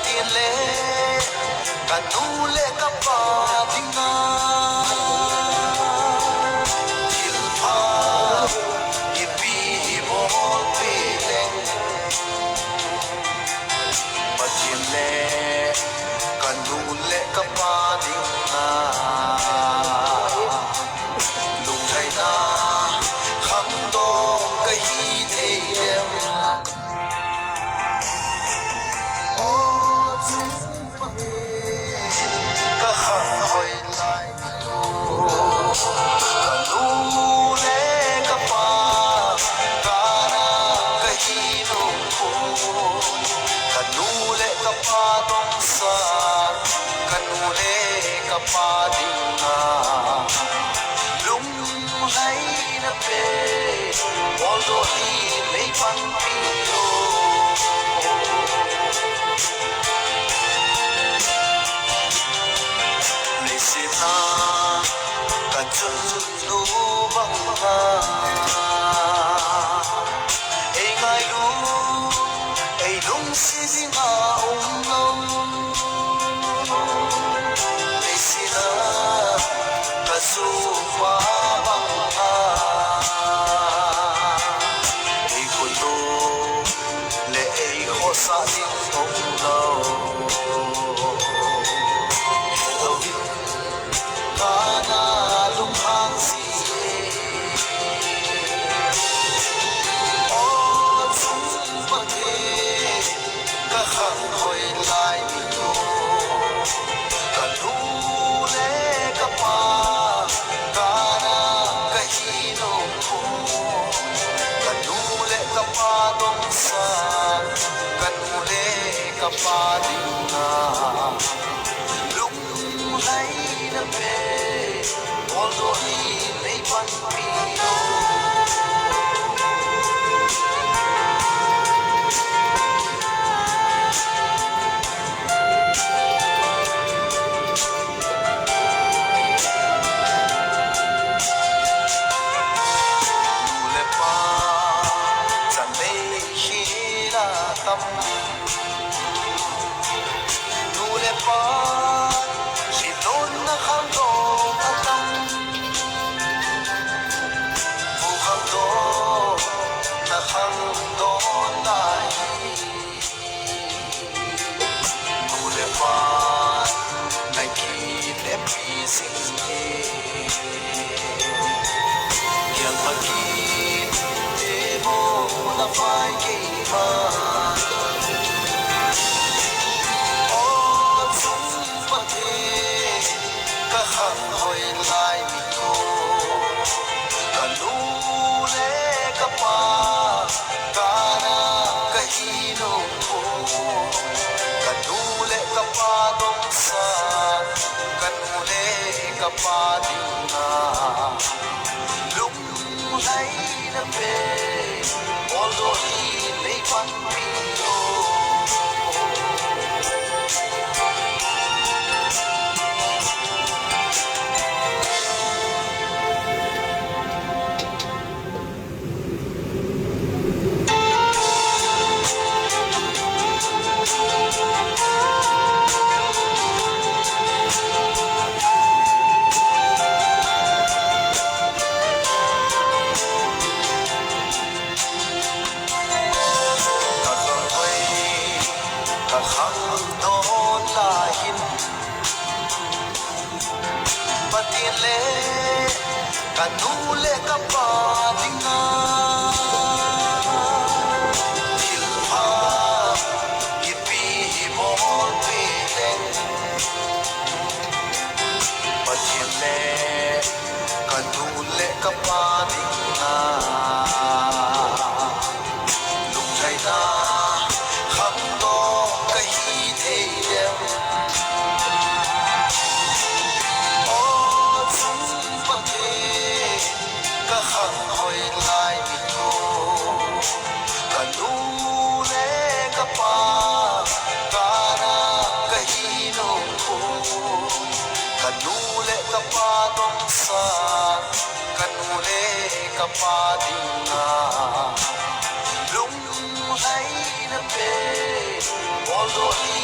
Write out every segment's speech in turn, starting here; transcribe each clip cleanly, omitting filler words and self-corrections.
patile kanule kapatinga ilpa ipi molte patile kanule kapatinga lungai na kham do kahi theem Padinga lung hay na pe waldo hi may pangpilo lisina kachun lu bangha ei ngai lu ei lung si dinga ong suwa bangha ikuto le ei khosa ding ong lo kana lung hang si o chung pa ke ka khang hoi lai mi to ka lu le ka pa Padinga lung hay na pe waldo hi may pangpilo nule pa chan may hila tam Silon na khandong atang Bukhandong na khandong nahi Mulepan na kinep isinghe Yang magin Demo na pa'y kaiman hoi lai mi to kanule kapa kana kahino ko kanule kapa dong sa kanule kapa dinga lung hai na pe waldo hi nei pangpilo patile kanule kapatinga ilha ipi molte patile kanule kapatinga lung jai na kham do kahi theem hoi lai mi to kanule kapa kana kahino ko kanule kapa dong sa kanule kapa dinga lung hay na pe waldo hi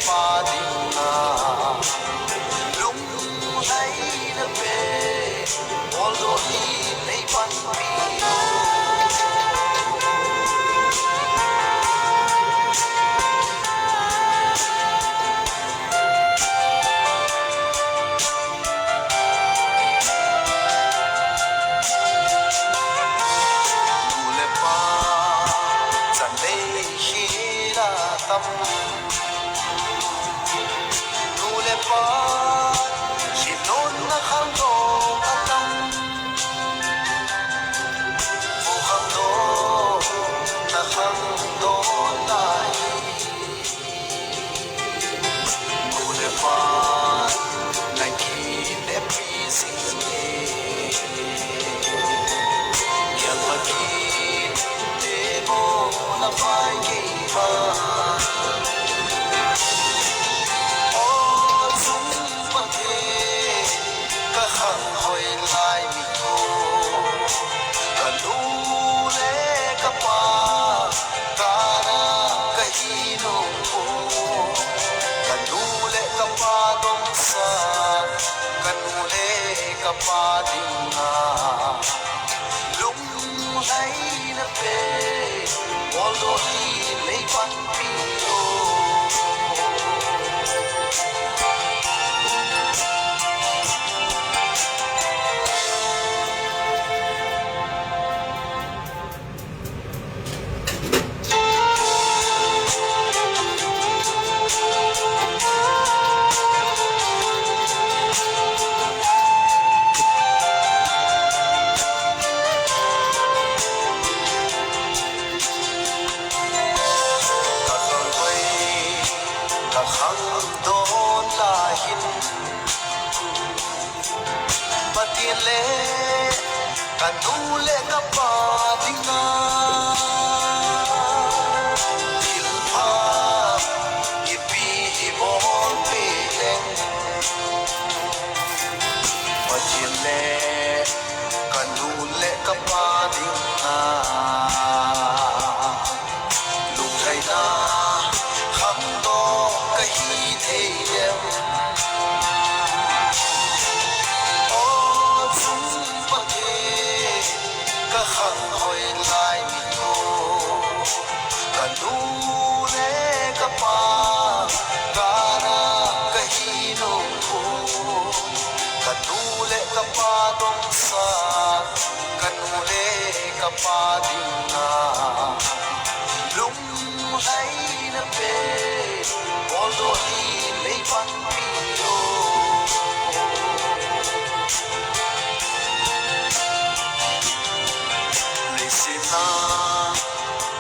pa ding na lung lai na pe ol do hi nei pan pi nu le pa si non na khang do atam fu khang do na khang do lai nu le pa na ki le pri sing ye ya pa ki te mo na pai ki pa hoi lai mi ko ka lu le ka pa ka na ka hi no ko ka lu le ka pa dong sa ka lu le ka pa ding na lung lai na pe ol do hi nei pan pi o don la hin patien le kanu le ka pa ding na dil pha ye pi bol pe leng patien le kanu le ka pa ding na lu thai na kham do ka hi thei em o chung pa the ka khang hoi lai mi ko ka lu le ka pa ka na ka hi no ko ka lu le ka pa dong sa ka lu le ka pa ding na lung lai na pe ol do hi nei pan pi o le se na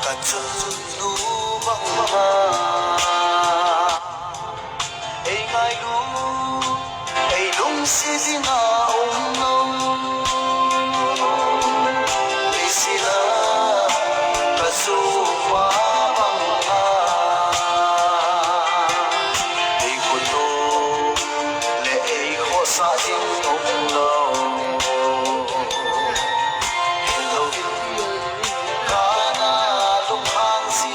ka chun nu bang ma ei ngai lu ei lung si di na om no le se na ka su pa sa ding ông lo hello ka na lung hang si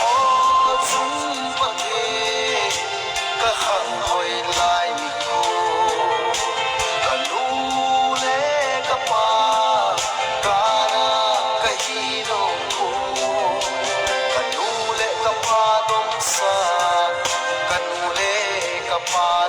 o chung pa the ka khang hoi lai mi ko ka lu le ka pa ka na ka hi no ko ka lu le ka pa dong sa ka nu le ka pa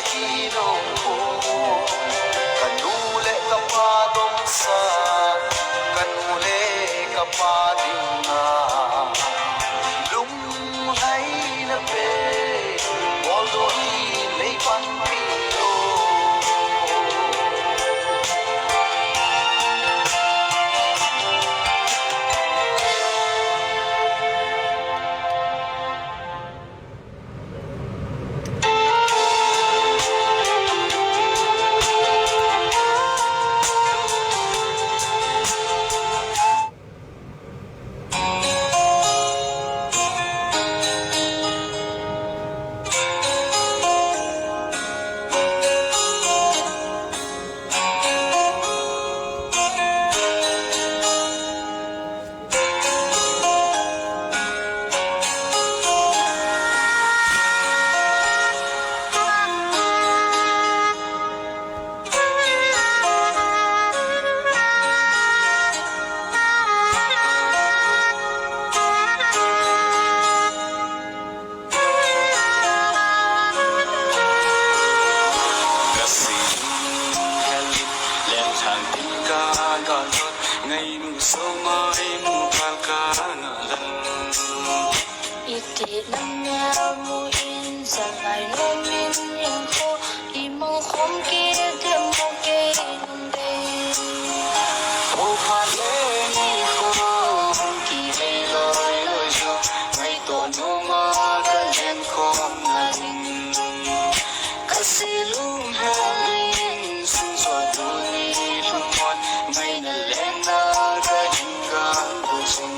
hi nong ko kanu le ka pa dong sa kanu le ka pa ding na lung hai na pe bol do hi le pan pi lo ngày mùng sâu mai mùng phan ca ngả lần ít thì năm nhau mùi in giờ ngày nô min in khô đi mong khóm kia thêm một cây đồng đê ô phan lê ni khô kỳ vây lối lối cho ngày tổ nô ma cái đèn khóm là tình cái xì lung hẹn xuân gió tu ni lung ngon ngày nè lên na cái hình gan của xuân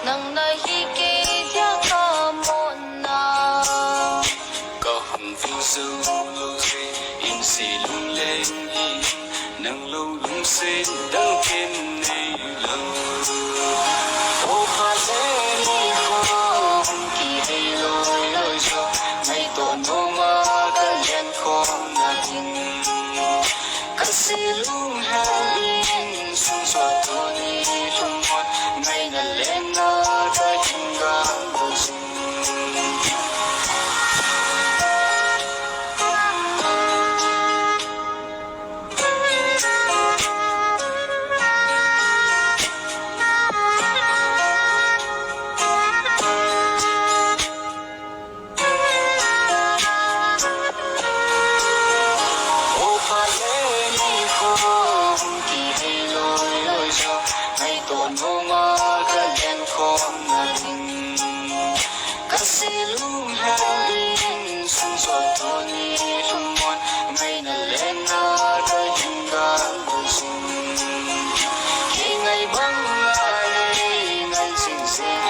nang nay hi ke dia ka mon na có hồng phiêu sâu lâu dây in xì lung lên hi nang lâu lung xin đăng thiên này lâu ô pha lê ni khô kỳ vây lối lối cho ngày tổ nô ma cái đèn khóm là tình cái xì lung hẹn xuân gió tu ni lung ngon ngày nè lên na cái hình gan của xuân ô pha lê ni khô kỳ vây lối lối cho ngày tổ nô ma cái đèn khóm là tình cái xì lung hẹn xuân gió tu ni lung ngon ngày nè lên na cái hình gan của xuân khi ngày băng lại ngày sinh sẽ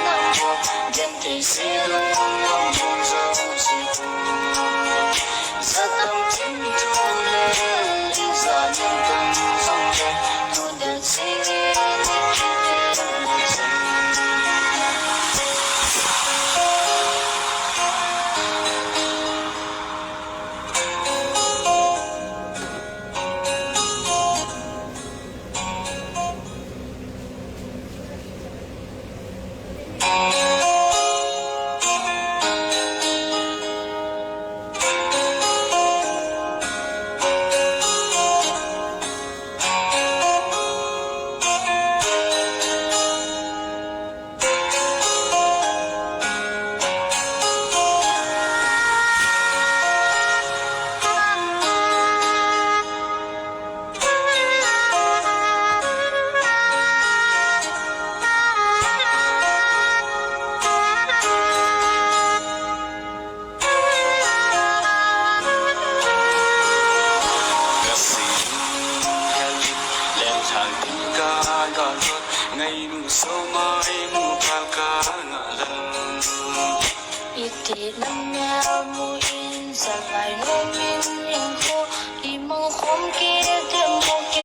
nằm vô đêm thì sẽ lung ngóng buồn dấu chỉ rất tâm chính thu lên ra những cơn sóng lên tu được sinh lên ngày mùng sâu mai mùng phan ca ngả lần ít thì năm nhau mùi in giờ ngày nô min in khô đi mong khóm kia thêm một cây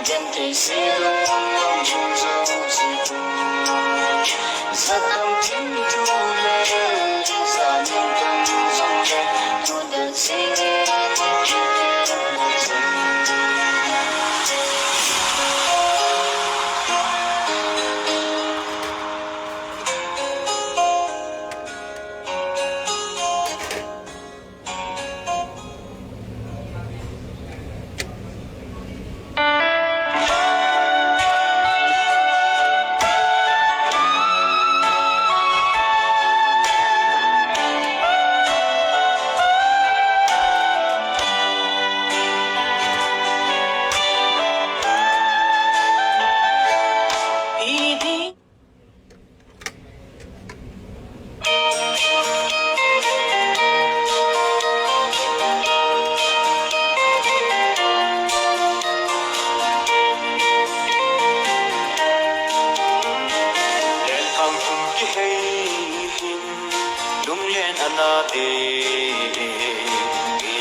đến thấy sẽ luôn lòng trong dấu chỉ rất âm chính thu lệ xa những tâm trong đêm một đợt suy nghĩ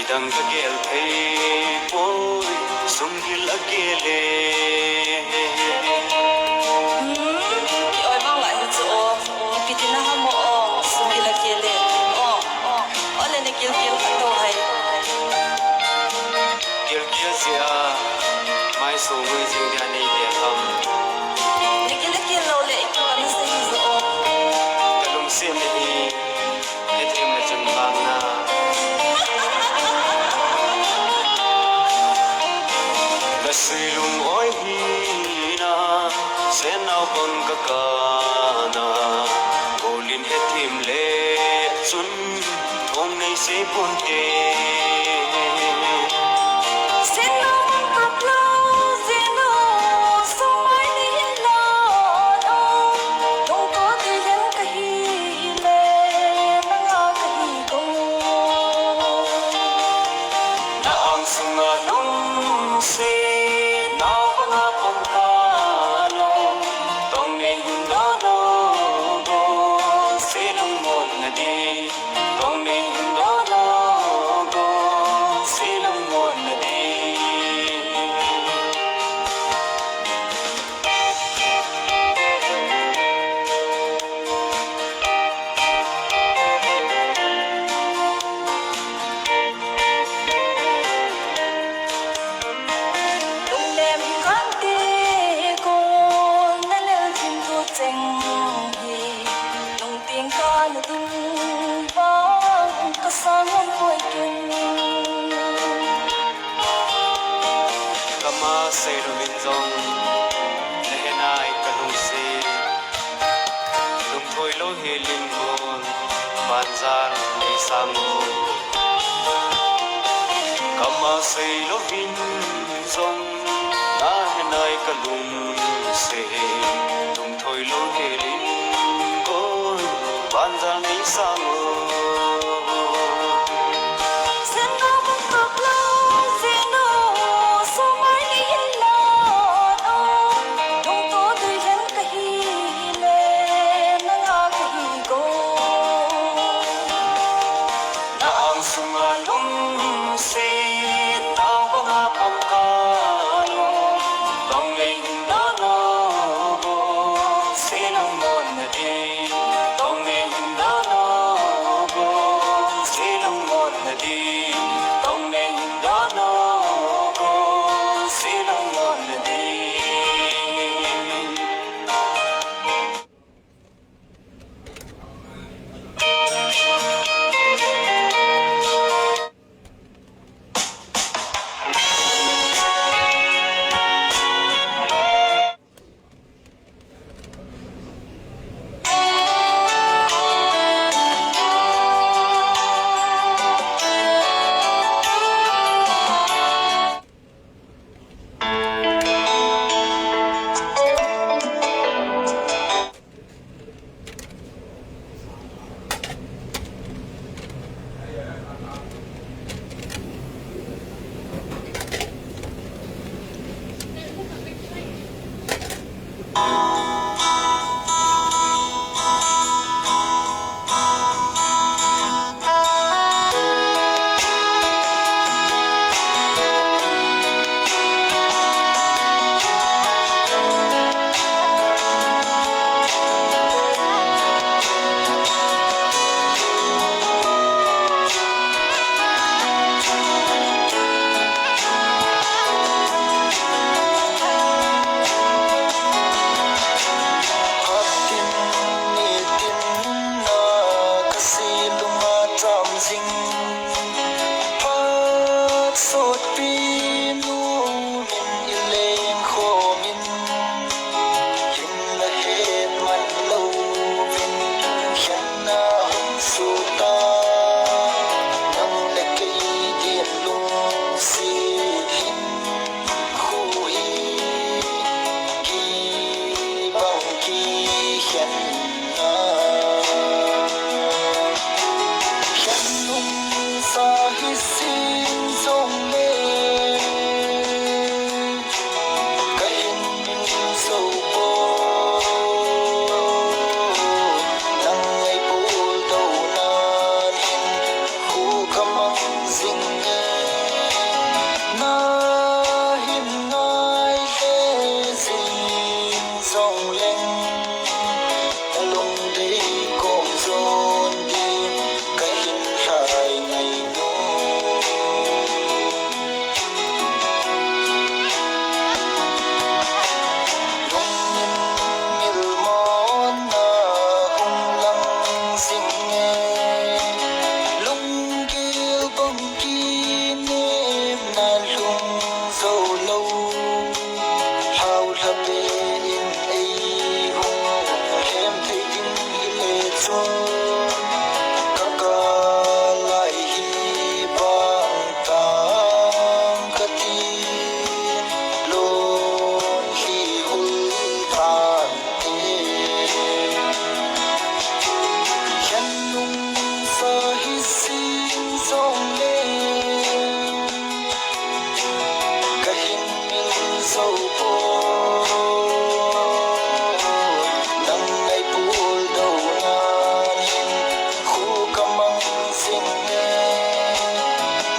Idang kagel thay boy sungil agele oi bang lại hết rồi ipitina hamo sungil agele ole ne gil gil ato hai gil gil sia mai so ngui jing dia nei dia ham ne gil gil lo le ito kan sa hizo kalung sim ni etim na chun bang na silung oi hina senau bang kakana golin hetim le chun thong nei se ponte seno kaplo seno so mai ni la no dong ko ti yan kahi le nanga kahi ko na ang sunga lung se say ro min zong le nai ka lung se lung thoi lo he ling bon ban zar nei sang kama say lo hin zong na he nai ka lung se lung thoi lo he ling bon ban zar nei sang sốt pin nu min ileng khô min hin la hết man lâu vin khen na hum su ta nang le cây điện lung si hin khu hi ki bang ki khen na khen nung sa hi sin song le cái hình sâu bồ nang ngày bồ đầu nan hin khu kamang sing na hin ngai le sin song leng lung đi com zon đi cái hình hai ngày nô lung nhìn mil mon na hung lăng sing lung kêu bông ki nêm na lung dâu lâu hao la bê in ấy hung em thấy kinh lệ chôn các ca lại hi bang tang ka tin lon hi hul tan te khen nung sa hi sin song le cái hình mình sâu bồ nang ngày bồ đầu nan hin khu kamang sing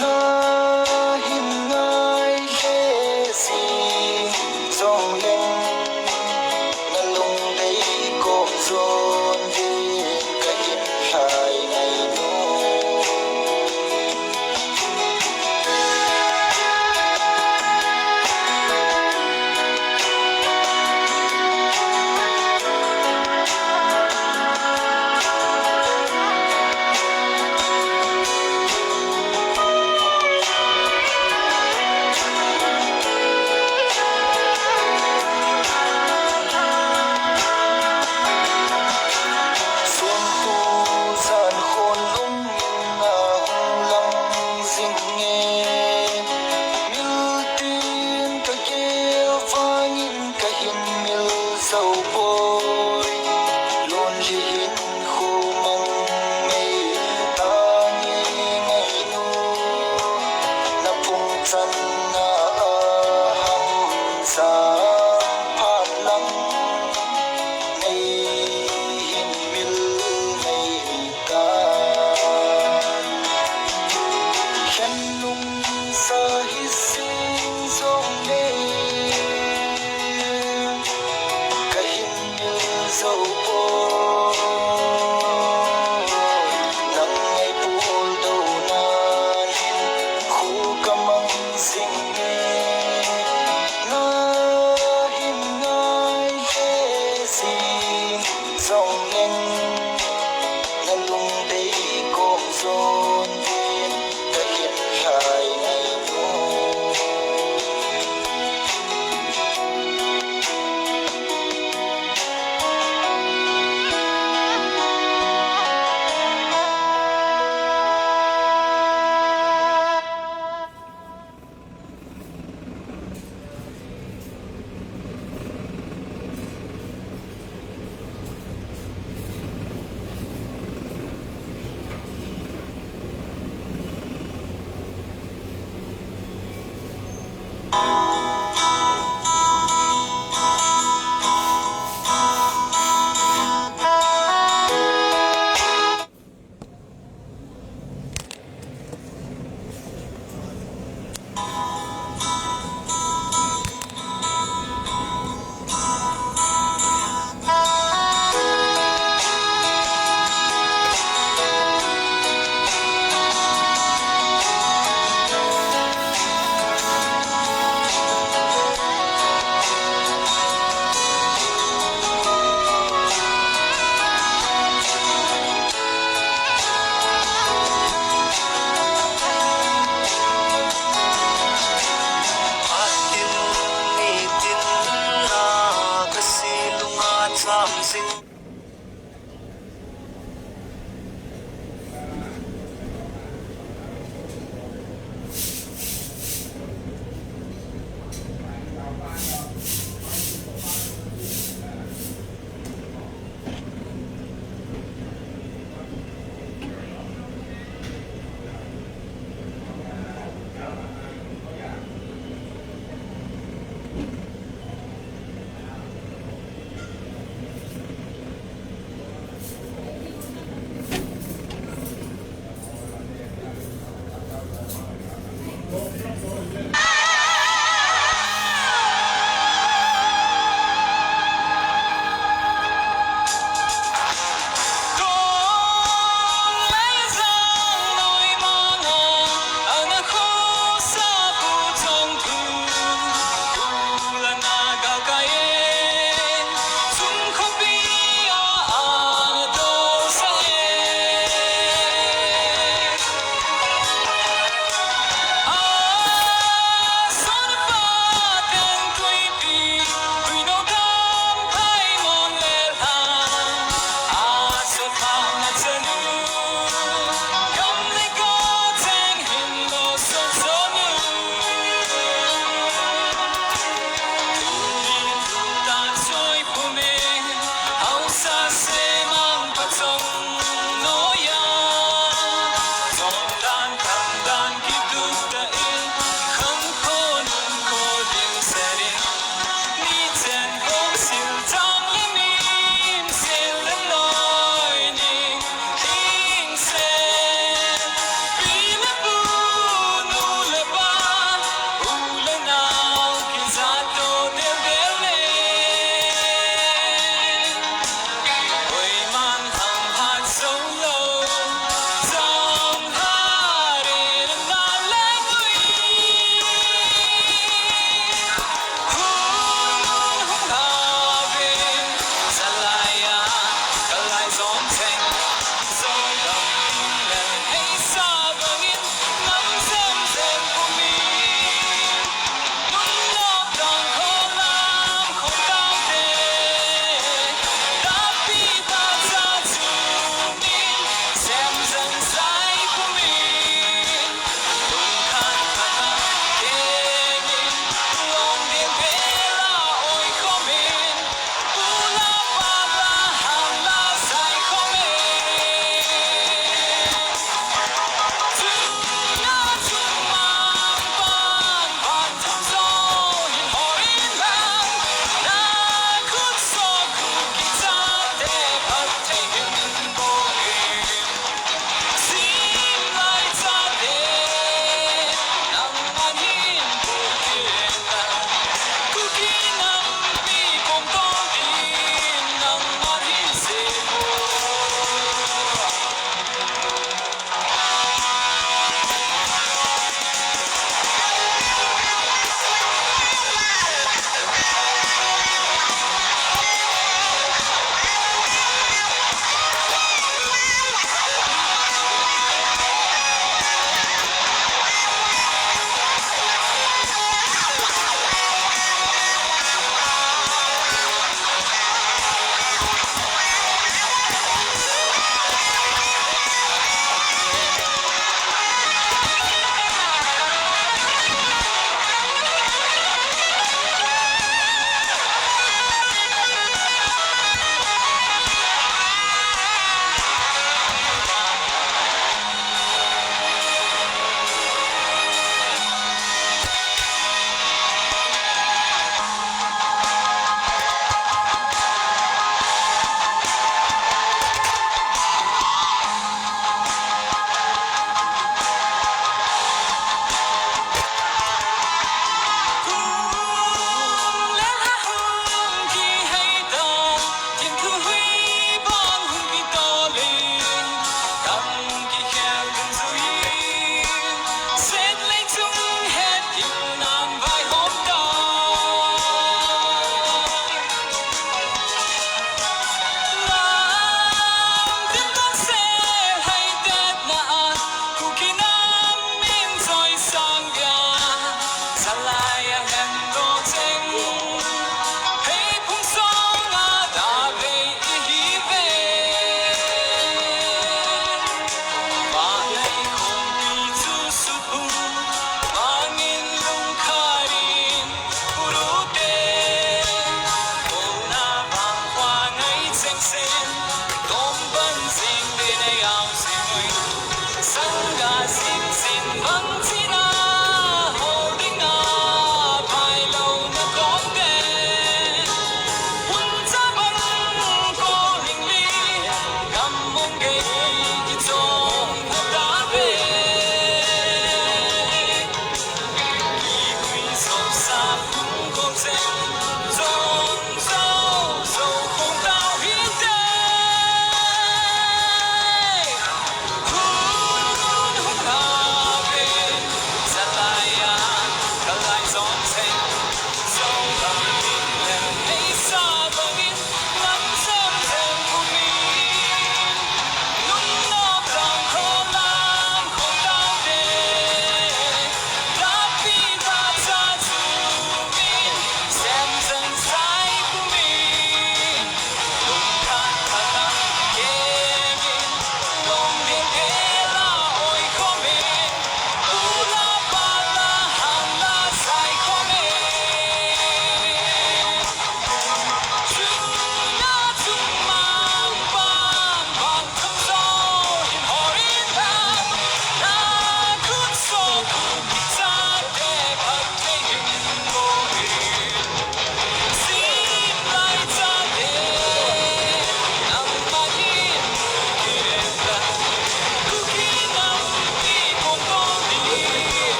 na hin ngai le sin song leng na lung đây com zon đi cái hình hai ngày nô xuân thu gian khôn lung na hung lăng sing mil tin ka kêu pha nhìn ka hin mil sâu bôi lon li hin khu mang mây ta nghe ngày nu na phung chân na ham sa phan lăng ngày hin mil ngày ta khen nung sa hi sin song le cái hình mil dâu bồ nang ngày bồ đầu nan hin khu kamang sing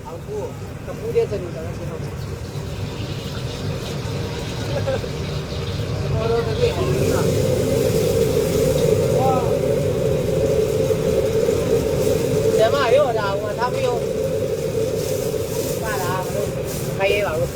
áo thu cầm mũi đen dần cả nó sẽ học đâu cái gì để mà yếu ở đâu mà thăm yêu ba là hay bảo luôn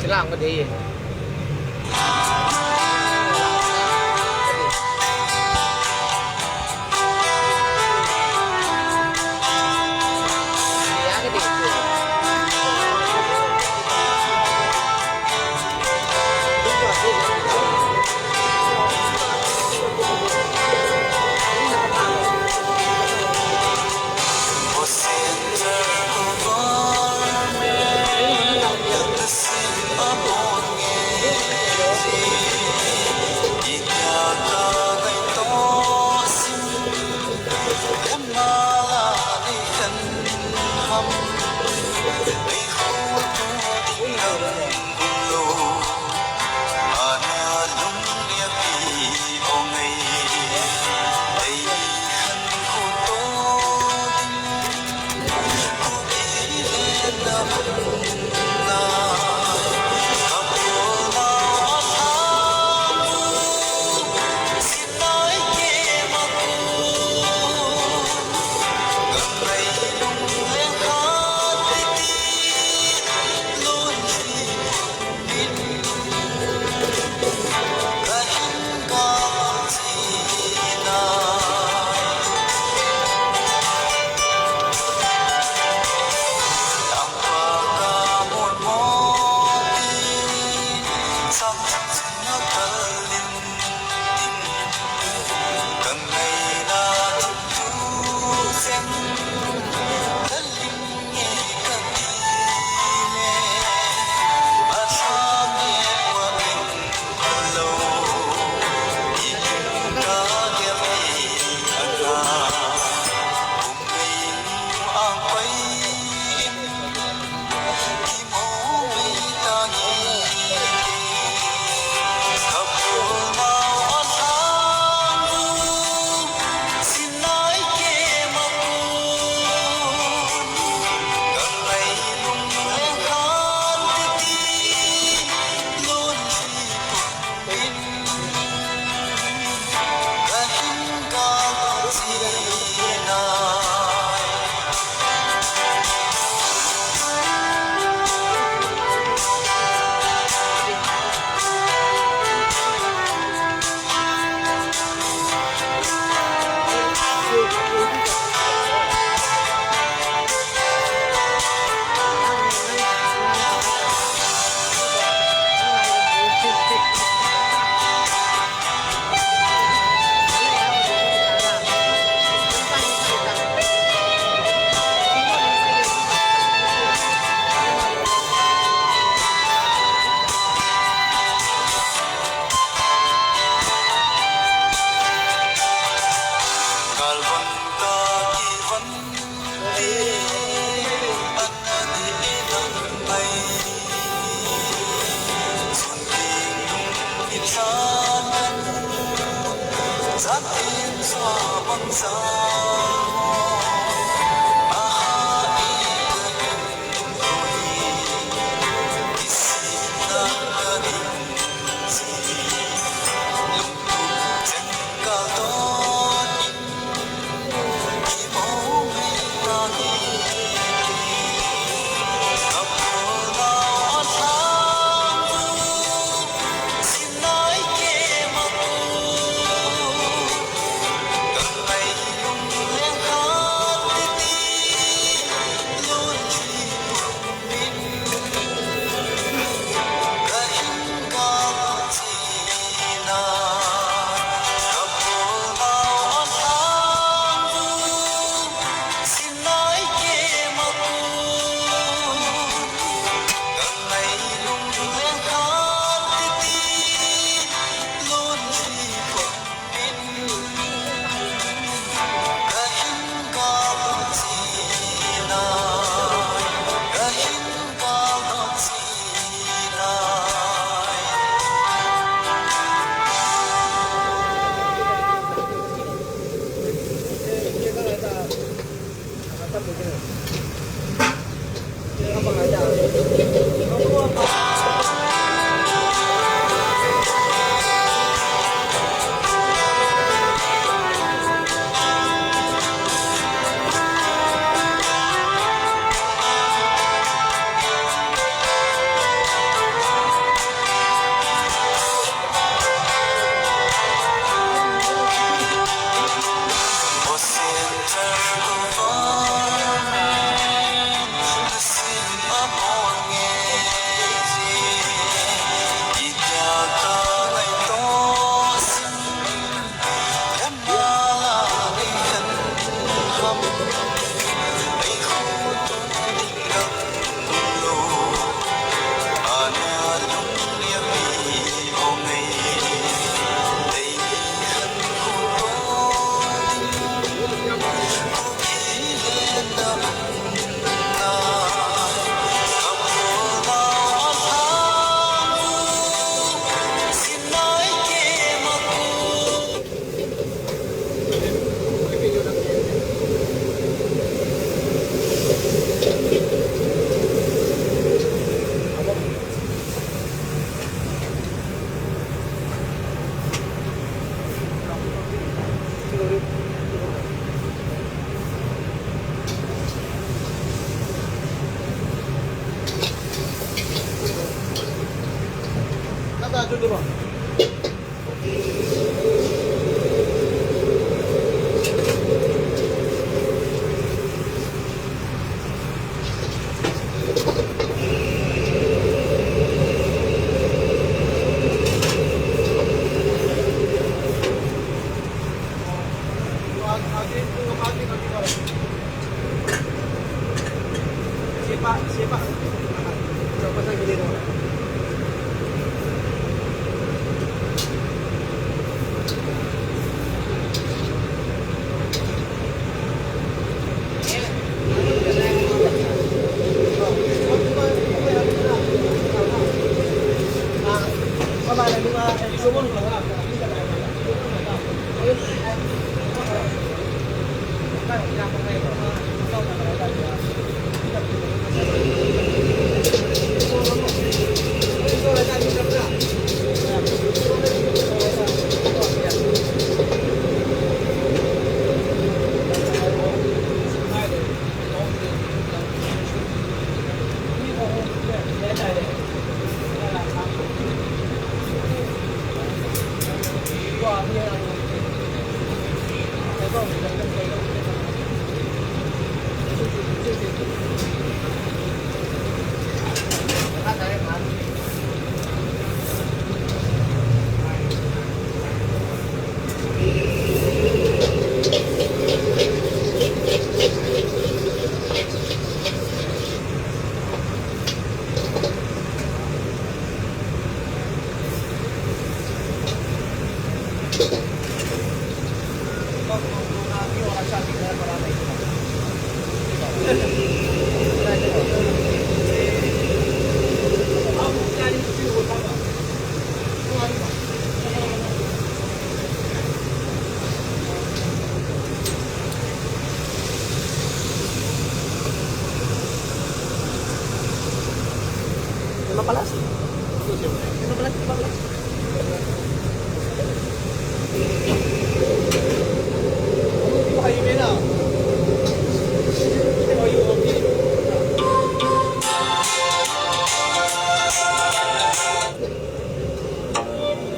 làm cái gì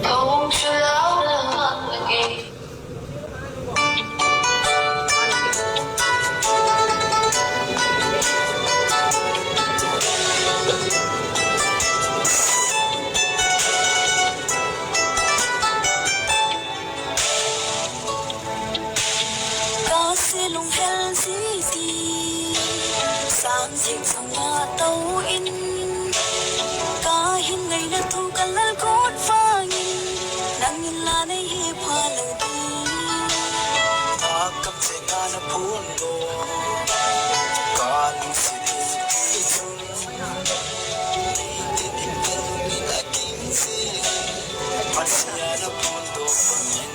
Không chưa lão là hận nghề có xe lùng hel gì gì sáng dịu trong nhà tàu in có hình ngày đất thu cả lần cốt vang đang nhìn là nơi hiệp hoa lời đi ta cầm chế ngã na phun đồ cả những sự đi chung đi đến những điều mình đã kinh gì mắt sẽ na phun đồ bằng nhìn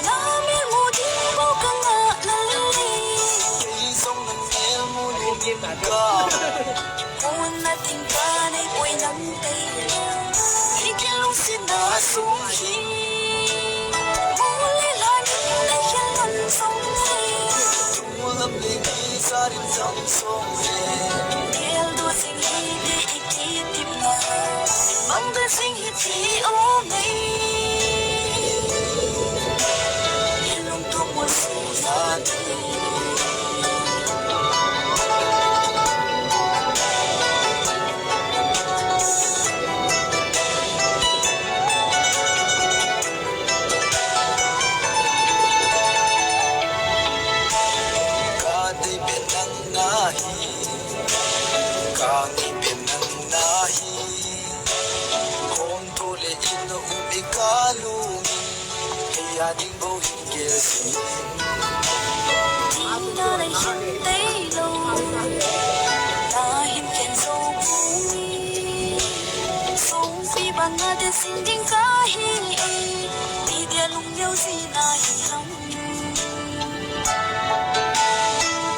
na miên mù tin bao căng ngạ lần đi sông nâng nghe mùa lưu kim ca Hôn là tình ca này quay nắm tay khi kia lúc xin đã xuống khi mù lấy là những ngày khiến lần sống gì mùa lấp lên đi ra đến dòng sông về Điều đua sinh hi để ý kỹ tìm là bằng tên sinh hi thì ôm này Yên lòng tôi muốn sự ra đi cả đây bên nắng nahi cả đi bên nắng nahi hôn thu lệ in no umi kalu hey ading bo hingel sin Đi ra đây hiện tay lâu ta hiện kèn sâu vui sông phi bằng ngã để xin tiếng ca hi đi dia lung nhau gì na hi hông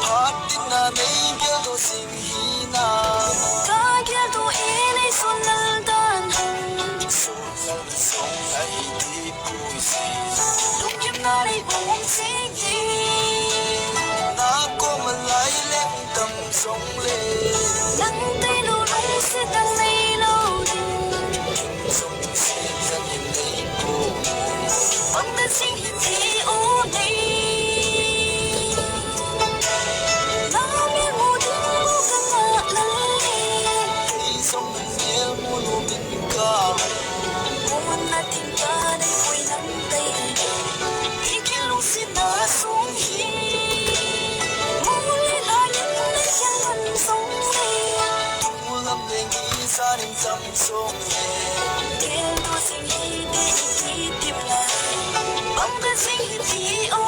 Hatin na may gelo sing hina ca kia tu e này xuân lal tan hồng Sungal song ay di puisi lúc kiếm na đây buông xí gì Na ko malay lem tam song le nắng tay lâu nắng sẽ tăng này lâu Song si sa hinay ko bằng tên sinh thì ô này na miên mù tin bao căng ngạ lần Hey song nang nghe mo no min ka Hôn là tình ca đây quay nắm tay khi kia lúc xin đã xuống khi mù lấy là những ngày khiến lần sống gì Mùa lấp lên đi ra đến dòng sông về Điều đua sinh hi để ý kỹ tìm lại bằng tên sinh hi thì ô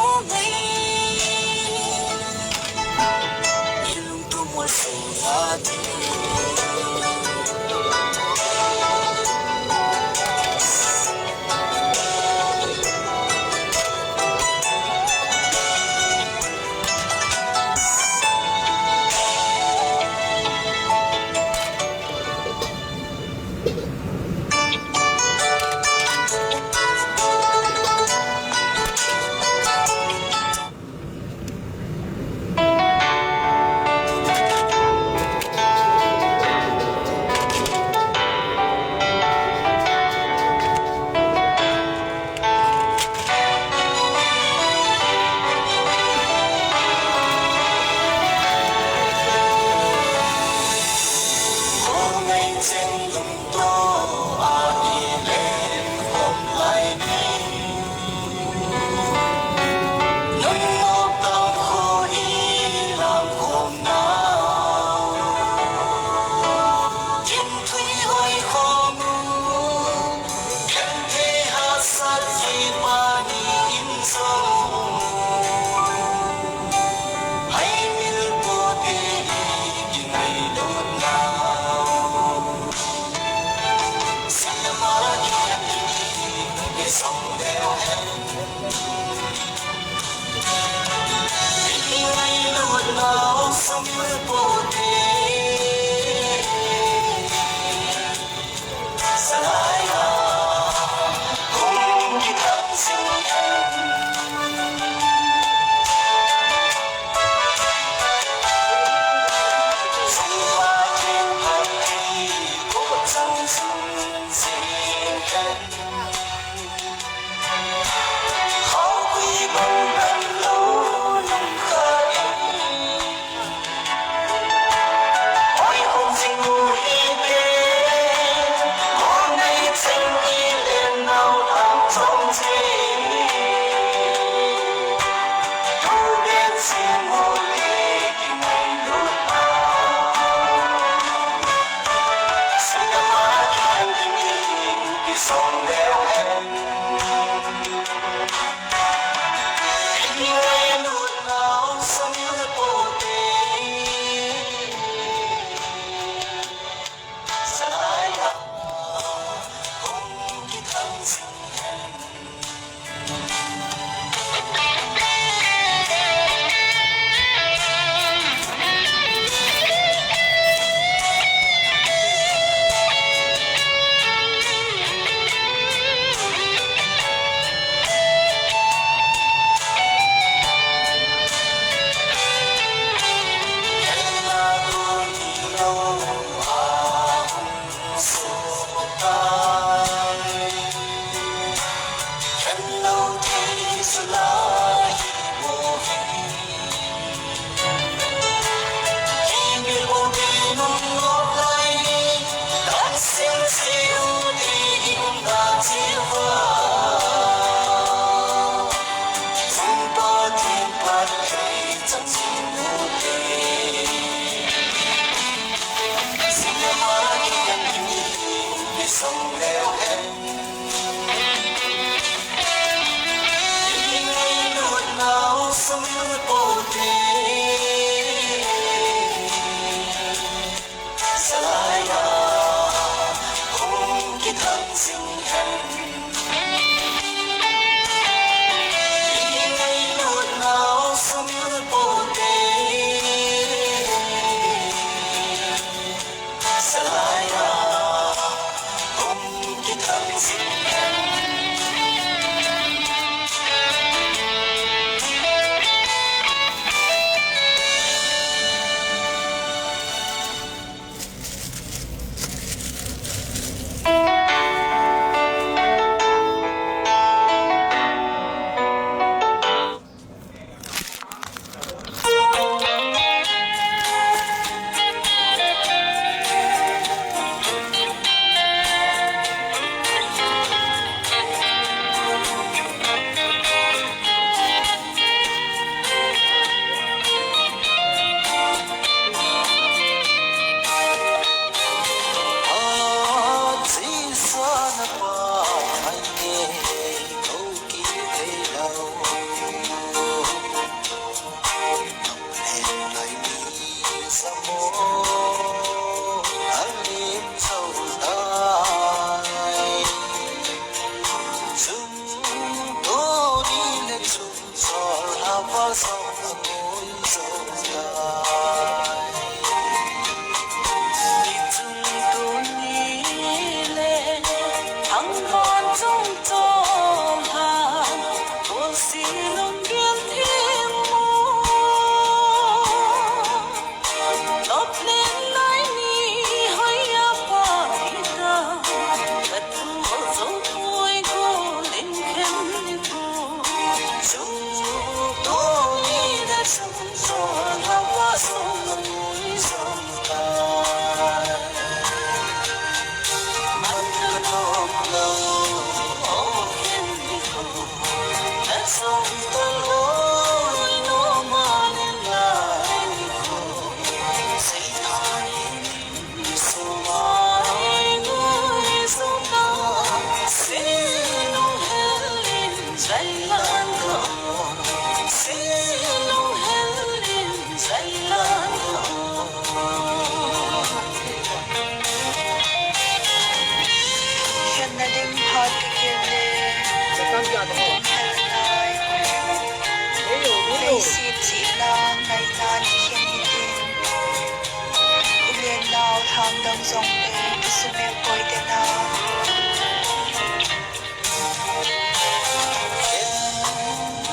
hàng đông dòng về cái sự việc bồi tiền nào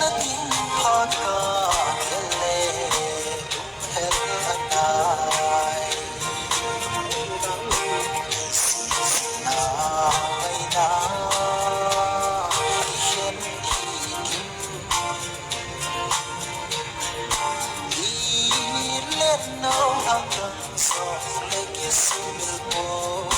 na tin pha ka khele hel anai na mai na hiền hi let no hang so like a single boy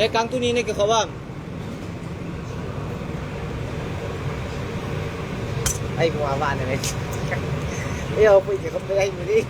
Lekang tu ni ke kawan. Ai mua van này. Yêu bây giờ không thấy anh đi.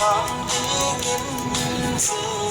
khám đi nghìn sự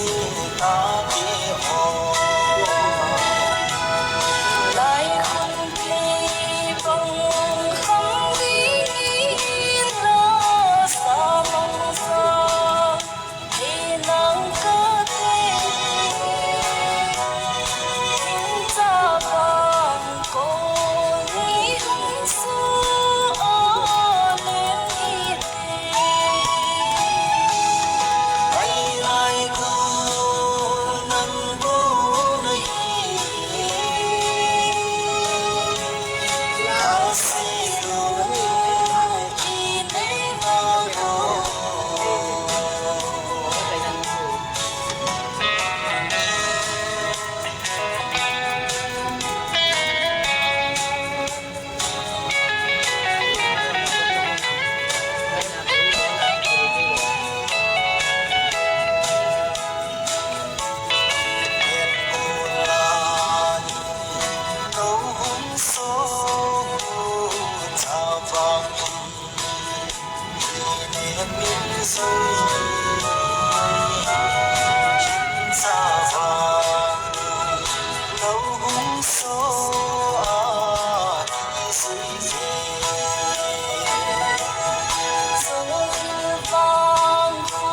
em miên rơi xa vàng lâu húng số dưới Rơi vàng thu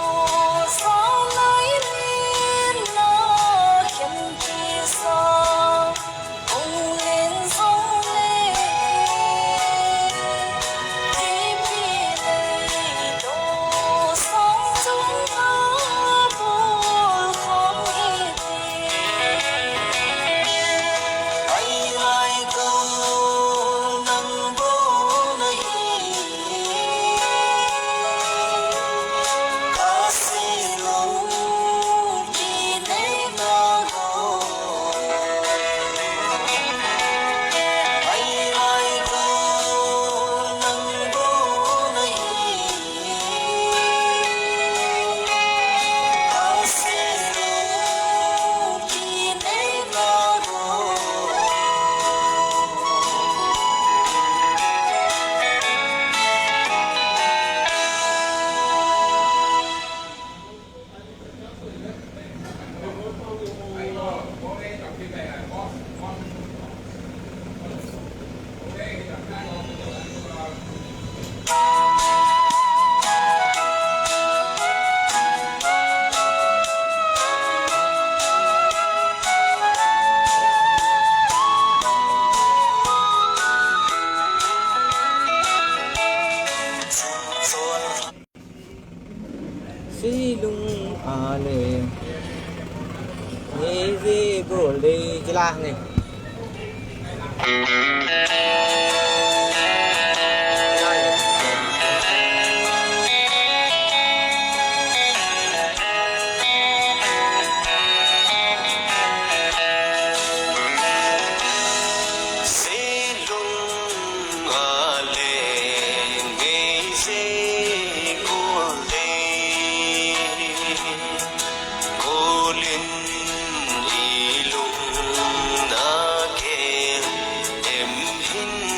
gió lấy lên nó khiêm kỳ sao cùng lên sông lên đi đi đây đồ sóng chúng ta buồn không nghe ai lại câu nắng bố này ta sẽ luôn đi nơi nào ai lại câu nắng bố này ta sẽ luôn đi nơi nào Si lung à lệ nghe gì của lì cái làng này sẽ luôn ở lệ ngày dễ của lệ cô linh y lung na kê em hin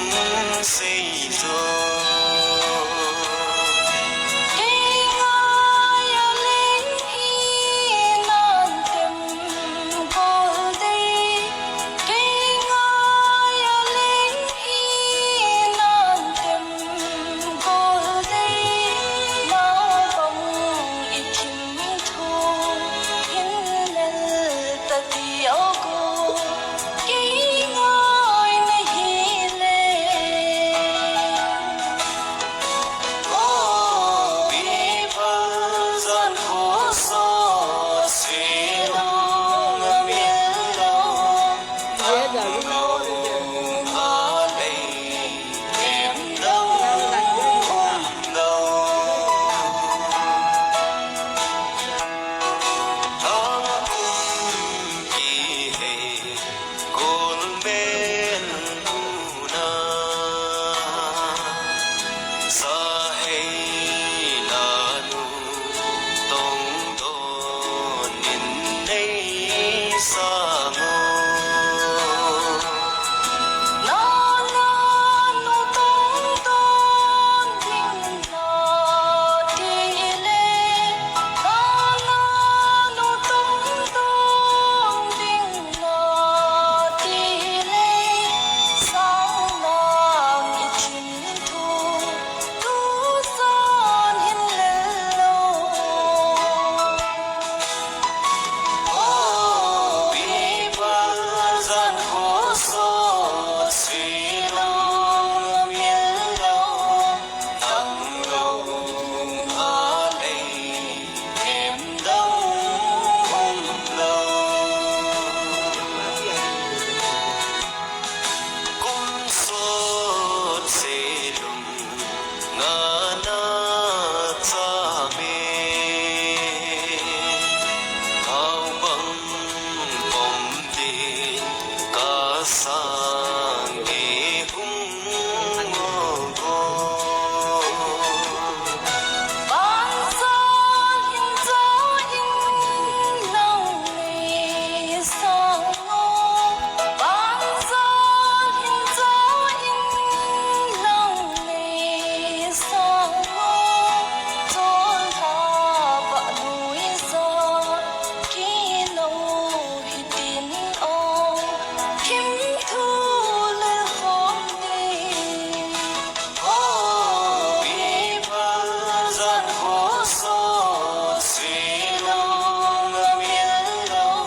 gian khổ số suy lòng miên lâu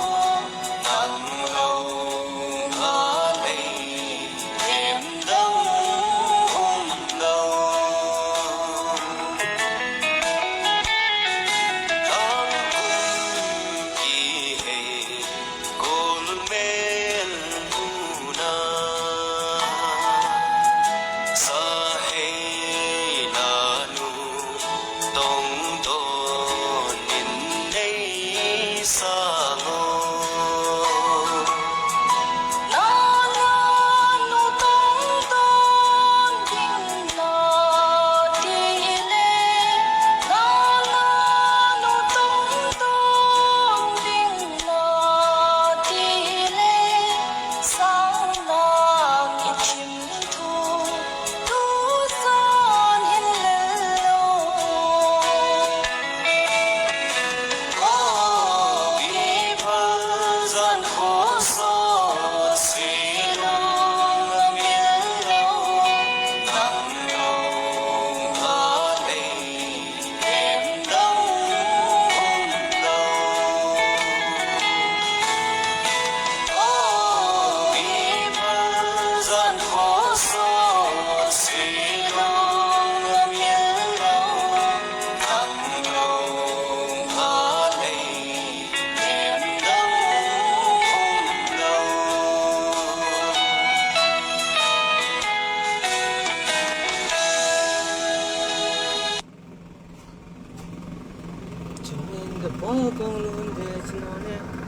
nặng lâu ngã lệ em đắng ôm đau tháng cùng kỳ hệ cô luôn mến thu na sa hay na nu tông đồn nhìn đây sa ngô na na nu tông tôn kinh na đi lê na na nu tông tôn kinh na đi lê sang lang in chim thu thu san in lê lo có bị phật gian khổ số suy lòng miên lâu nặng lâu ngã lệ em đắng ôm đau có bị phật gian khổ số suy lòng miên lâu nặng lâu ngã lệ em đắng ôm đau 저는 그 먹어놓은 데 지나네